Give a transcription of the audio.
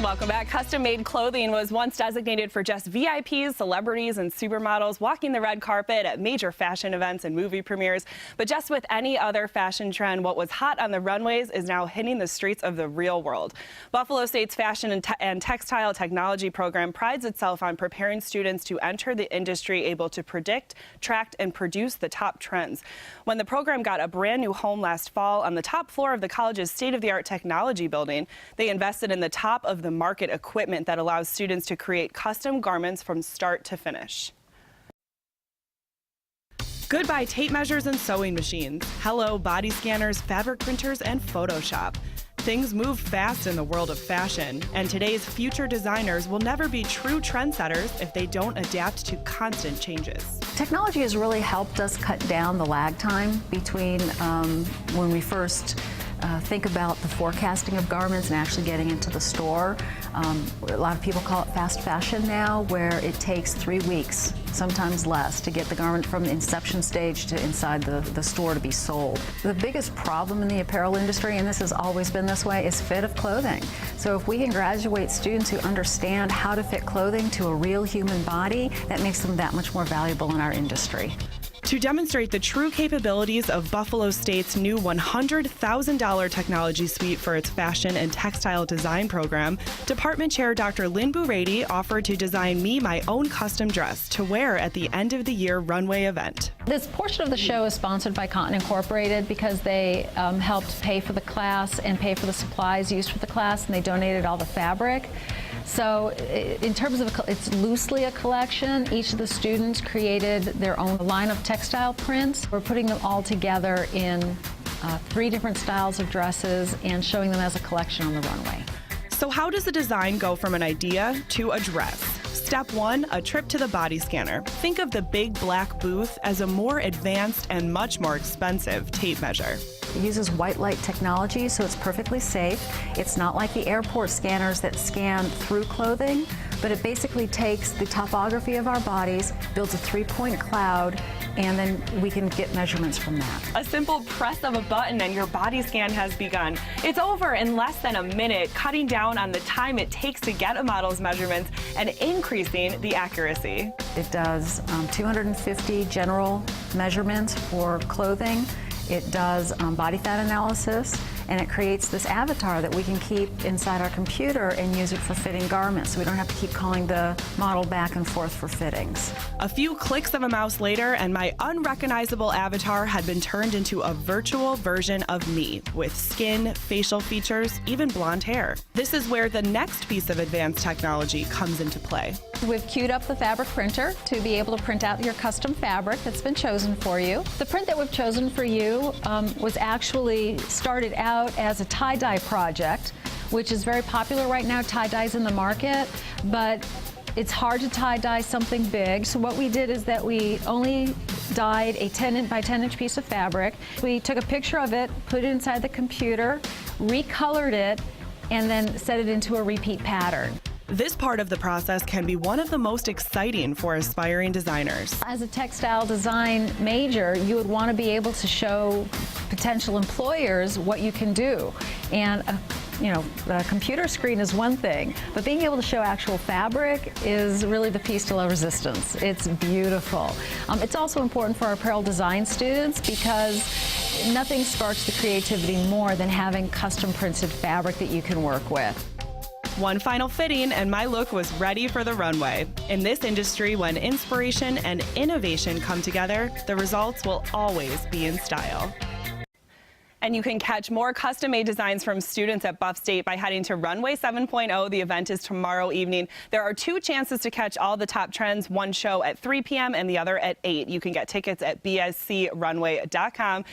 Welcome back. Custom-made clothing was once designated for just VIPs, celebrities, and supermodels walking the red carpet at major fashion events and movie premieres. But just with any other fashion trend, what was hot on the runways is now hitting the streets of the real world. Buffalo State's Fashion and Textile Technology program prides itself on preparing students to enter the industry able to predict, track, and produce the top trends. When the program got a brand new home last fall on the top floor of the college's state-of-the-art technology building, they invested in the top of the market equipment that allows students to create custom garments from start to finish. Goodbye tape measures and sewing machines. Hello body scanners, fabric printers, and Photoshop. Things move fast in the world of fashion, and today's future designers will never be true trendsetters if they don't adapt to constant changes. Technology has really helped us cut down the lag time between when we first think about the forecasting of garments and actually getting into the store. A lot of people call it fast fashion now, where it takes 3 weeks, sometimes less, to get the garment from the inception stage to inside the store to be sold. The biggest problem in the apparel industry, and this has always been this way, is fit of clothing. So if we can graduate students who understand how to fit clothing to a real human body, that makes them that much more valuable in our industry. To demonstrate the true capabilities of Buffalo State's new $100,000 technology suite for its fashion and textile design program, Department Chair Dr. Lynn Burady offered to design me my own custom dress to wear at the end of the year runway event. This portion of the show is sponsored by Cotton Incorporated because they helped pay for the class and pay for the supplies used for the class, and they donated all the fabric. So in terms of, it's loosely a collection. Each of the students created their own line of textile prints. We're putting them all together in 3 different styles of dresses and showing them as a collection on the runway. So how does a design go from an idea to a dress? Step 1, a trip to the body scanner. Think of the big black booth as a more advanced and much more expensive tape measure. It uses white light technology, so it's perfectly safe. It's not like the airport scanners that scan through clothing, but it basically takes the topography of our bodies, builds a 3-point cloud, and then we can get measurements from that. A simple press of a button and your body scan has begun. It's over in less than a minute, cutting down on the time it takes to get a model's measurements and increasing the accuracy. It does 250 general measurements for clothing. It does body fat analysis, and it creates this avatar that we can keep inside our computer and use it for fitting garments, so we don't have to keep calling the model back and forth for fittings. A few clicks of a mouse later, and my unrecognizable avatar had been turned into a virtual version of me, with skin, facial features, even blonde hair. This is where the next piece of advanced technology comes into play. We've queued up the fabric printer to be able to print out your custom fabric that's been chosen for you. The print that we've chosen for you was actually started out as a tie-dye project, which is very popular right now. Tie-dye's in the market, but it's hard to tie-dye something big. So what we did is that we only dyed a 10 by 10 inch piece of fabric. We took a picture of it, put it inside the computer, recolored it, and then set it into a repeat pattern. This part of the process can be one of the most exciting for aspiring designers. As a textile design major, you would want to be able to show potential employers what you can do. And a computer screen is one thing, but being able to show actual fabric is really the piece de la resistance. It's beautiful. It's also important for our apparel design students because nothing sparks the creativity more than having custom printed fabric that you can work with. One final fitting and my look was ready for the runway. In this industry, when inspiration and innovation come together, the results will always be in style. And you can catch more custom-made designs from students at Buff State by heading to Runway 7.0. The event is tomorrow evening. There are 2 chances to catch all the top trends, one show at 3 p.m. and the other at 8. You can get tickets at bscrunway.com.